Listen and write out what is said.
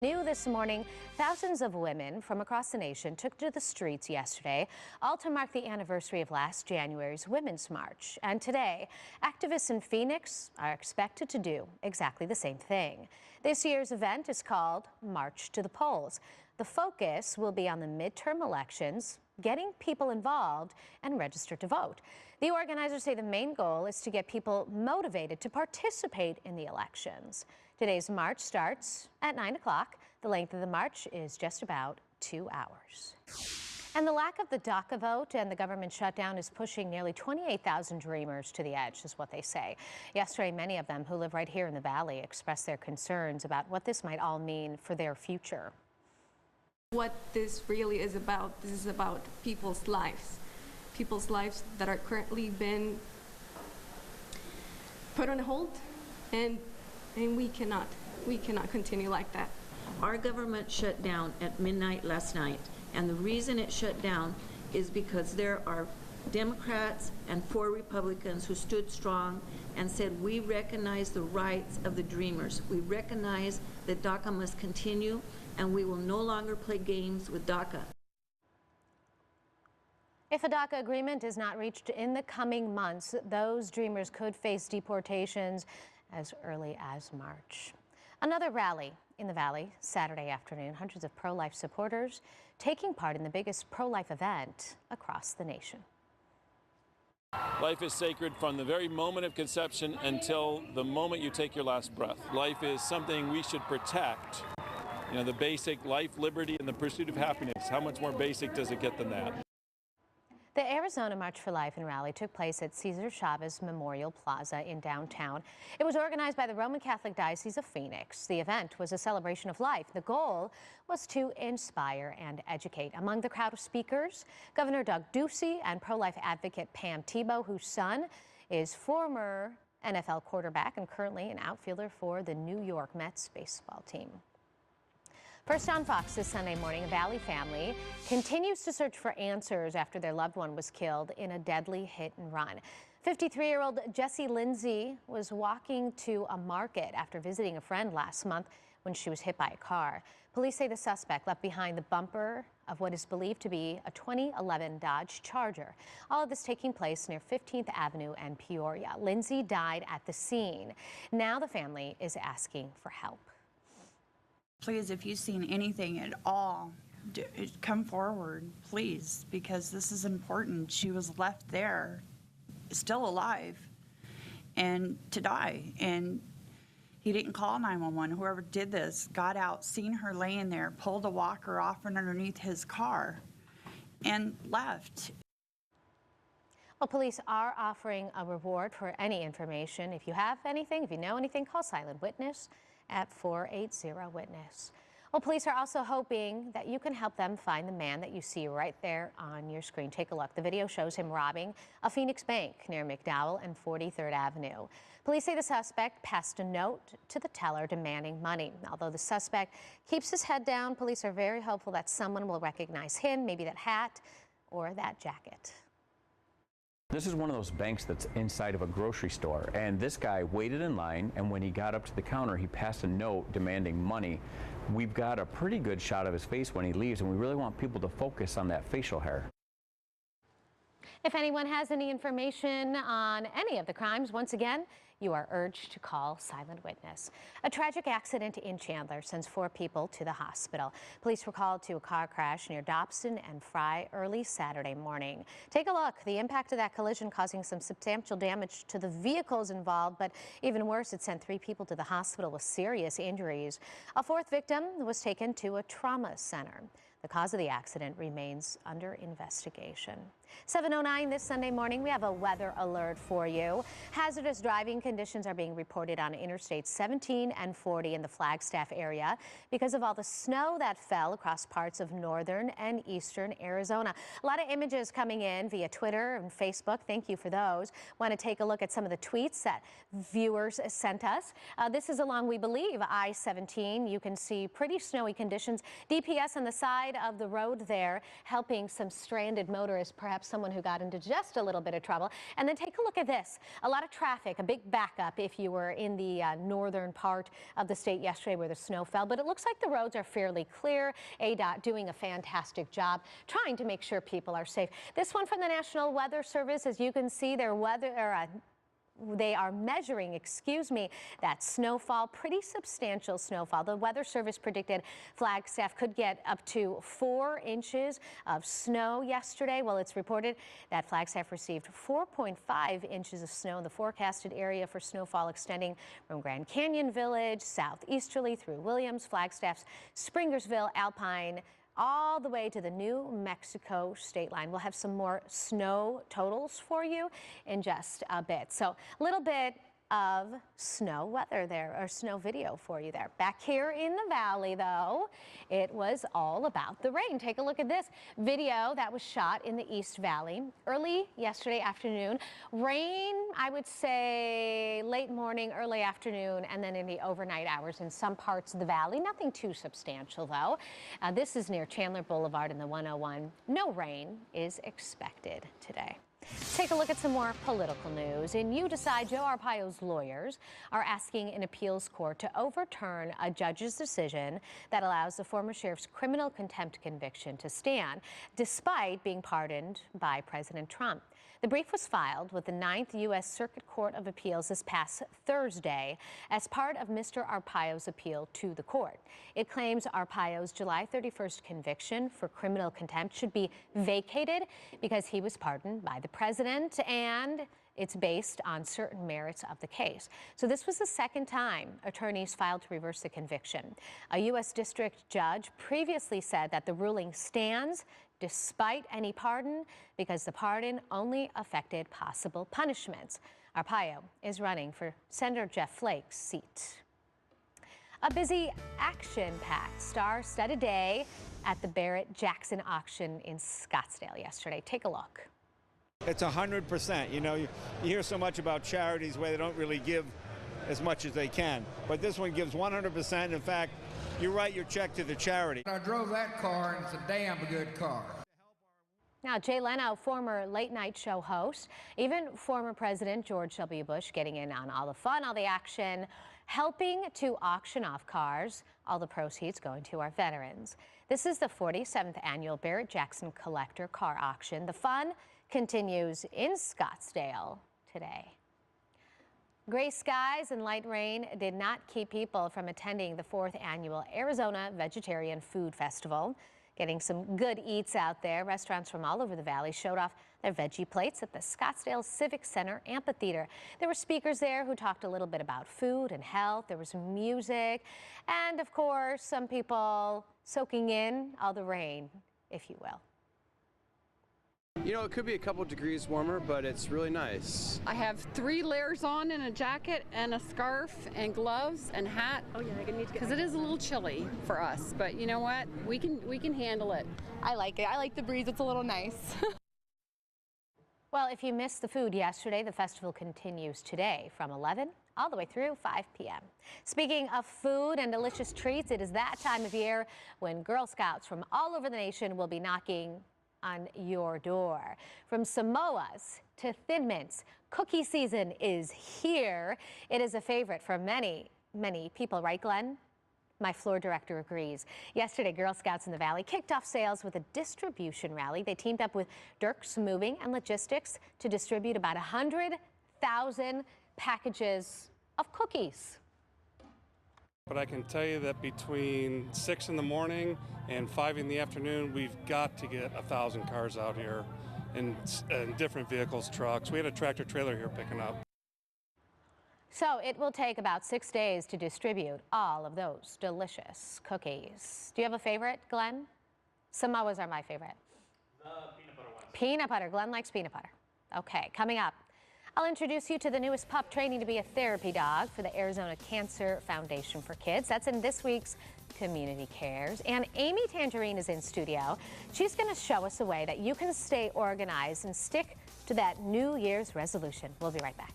New this morning, thousands of women from across the nation took to the streets yesterday, all to mark the anniversary of last January's Women's March. And today, activists in Phoenix are expected to do exactly the same thing. This year's event is called March to the Polls. The focus will be on the midterm elections, getting people involved and registered to vote. The organizers say the main goal is to get people motivated to participate in the elections. Today's march starts at 9 o'clock. The length of the march is just about 2 hours. And the lack of the DACA vote and the government shutdown is pushing nearly 28,000 dreamers to the edge, is what they say. Yesterday, many of them who live right here in the Valley expressed their concerns about what this might all mean for their future. What this really is about, this is about people's lives that are currently been put on hold, and we cannot continue like that. Our government shut down at midnight last night, and the reason it shut down is because there are Democrats and 4 Republicans who stood strong and said, we recognize the rights of the dreamers. We recognize that DACA must continue, and we will no longer play games with DACA. If a DACA agreement is not reached in the coming months, those dreamers could face deportations as early as March. Another rally in the Valley Saturday afternoon. Hundreds of pro-life supporters taking part in the biggest pro-life event across the nation. Life is sacred from the very moment of conception until the moment you take your last breath. Life is something we should protect. You know, the basic life, liberty, and the pursuit of happiness. How much more basic does it get than that? The Arizona March for Life and rally took place at Cesar Chavez Memorial Plaza in downtown. It was organized by the Roman Catholic Diocese of Phoenix. The event was a celebration of life. The goal was to inspire and educate. Among the crowd of speakers, Governor Doug Ducey and pro-life advocate Pam Tebow, whose son is former NFL quarterback and currently an outfielder for the New York Mets baseball team. First on Fox this Sunday morning, a Valley family continues to search for answers after their loved one was killed in a deadly hit and run. 53-year-old Jessie Lindsay was walking to a market after visiting a friend last month when she was hit by a car. Police say the suspect left behind the bumper of what is believed to be a 2011 Dodge Charger. All of this taking place near 15th Avenue and Peoria. Lindsay died at the scene. Now the family is asking for help. Please, if you've seen anything at all, come forward, please, because this is important. She was left there, still alive, and to die. And he didn't call 911. Whoever did this got out, seen her laying there, pulled a walker off from underneath his car, and left. Well, police are offering a reward for any information. If you have anything, if you know anything, call Silent Witness at 480-WITNESS. Well, police are also hoping that you can help them find the man that you see right there on your screen. Take a look. The video shows him robbing a Phoenix bank near McDowell and 43rd Avenue. Police say the suspect passed a note to the teller demanding money. Although the suspect keeps his head down, police are very hopeful that someone will recognize him, maybe that hat or that jacket. This is one of those banks that's inside of a grocery store, and this guy waited in line, and when he got up to the counter, he passed a note demanding money. We've got a pretty good shot of his face when he leaves, and we really want people to focus on that facial hair. If anyone has any information on any of the crimes, once again, you are urged to call Silent Witness. A tragic accident in Chandler sends 4 people to the hospital. Police were called to a car crash near Dobson and Fry early Saturday morning. Take a look. The impact of that collision causing some substantial damage to the vehicles involved, but even worse, it sent 3 people to the hospital with serious injuries. A 4th victim was taken to a trauma center. The cause of the accident remains under investigation. 7:09 this Sunday morning, we have a weather alert for you. Hazardous driving conditions are being reported on Interstates 17 and 40 in the Flagstaff area because of all the snow that fell across parts of northern and eastern Arizona. A lot of images coming in via Twitter and Facebook. Thank you for those. Want to take a look at some of the tweets that viewers sent us. This is along, we believe, I-17. You can see pretty snowy conditions. DPS on the side of the road there helping some stranded motorists perhaps perhaps someone who got into just a little bit of trouble. And then take a look at this. A lot of traffic, a big backup if you were in the northern part of the state yesterday where the snow fell. But it looks like the roads are fairly clear. ADOT doing a fantastic job trying to make sure people are safe. This one from the National Weather Service, as you can see, they are measuring, that snowfall, pretty substantial snowfall. The Weather Service predicted Flagstaff could get up to 4 inches of snow yesterday. Well, it's reported that Flagstaff received 4.5 inches of snow in the forecasted area for snowfall extending from Grand Canyon Village, southeasterly through Williams, Flagstaff's Springersville, Alpine, all the way to the New Mexico state line. We'll have some more snow totals for you in just a bit. So a little bit of snow weather there, or snow video for you there. Back here in the valley, though, it was all about the rain. Take a look at this video that was shot in the East Valley early yesterday afternoon. Rain, I would say late morning, early afternoon, and then in the overnight hours in some parts of the valley. Nothing too substantial, though. This is near Chandler Boulevard in the 101. No rain is expected today. Take a look at some more political news. In You Decide, Joe Arpaio's lawyers are asking an appeals court to overturn a judge's decision that allows the former sheriff's criminal contempt conviction to stand, despite being pardoned by President Trump. The brief was filed with the 9th U.S. Circuit Court of Appeals this past Thursday as part of Mr. Arpaio's appeal to the court. It claims Arpaio's July 31st conviction for criminal contempt should be vacated because he was pardoned by the president, and it's based on certain merits of the case. So this was the second time attorneys filed to reverse the conviction. A U.S. district judge previously said that the ruling stands despite any pardon because the pardon only affected possible punishments. Arpaio is running for Senator Jeff Flake's seat. A busy, action-packed, star-studded day at the Barrett-Jackson auction in Scottsdale yesterday. Take a look. It's 100%. You know, you hear so much about charities where they don't really give as much as they can. But this one gives 100%. In fact, you write your check to the charity. I drove that car, and it's a damn good car. Now, Jay Leno, former late-night show host, even former President George W. Bush getting in on all the fun, all the action, helping to auction off cars, all the proceeds going to our veterans. This is the 47th annual Barrett-Jackson Collector Car Auction. The fun continues in Scottsdale today. Gray skies and light rain did not keep people from attending the 4th annual Arizona Vegetarian Food Festival. Getting some good eats out there. Restaurants from all over the valley showed off their veggie plates at the Scottsdale Civic Center Amphitheater. There were speakers there who talked a little bit about food and health. There was music and, of course, some people soaking in all the rain, if you will. You know, it could be a couple degrees warmer, but it's really nice. I have 3 layers on and a jacket and a scarf and gloves and hat. Oh yeah, I need to, because it is a little chilly for us. But you know what? We can handle it. I like it. I like the breeze. It's a little nice. Well, if you missed the food yesterday, the festival continues today from 11 all the way through 5 p.m. Speaking of food and delicious treats, it is that time of year when Girl Scouts from all over the nation will be knocking on your door. From Samoas to Thin Mints, cookie season is here. It is a favorite for many, many people, right, Glenn? My floor director agrees. Yesterday, Girl Scouts in the Valley kicked off sales with a distribution rally. They teamed up with Dirk's Moving and Logistics to distribute about 100,000 packages of cookies. But I can tell you that between 6 in the morning and 5 in the afternoon, we've got to get 1,000 cars out here in different vehicles, trucks. We had a tractor trailer here picking up. So it will take about 6 days to distribute all of those delicious cookies. Do you have a favorite, Glenn? Samoas are my favorite. The peanut butter ones. Peanut butter. Glenn likes peanut butter. Okay, coming up, I'll introduce you to the newest pup training to be a therapy dog for the Arizona Cancer Foundation for Kids. That's in this week's Community Cares. And Amy Tangerine is in studio. She's going to show us a way that you can stay organized and stick to that New Year's resolution. We'll be right back.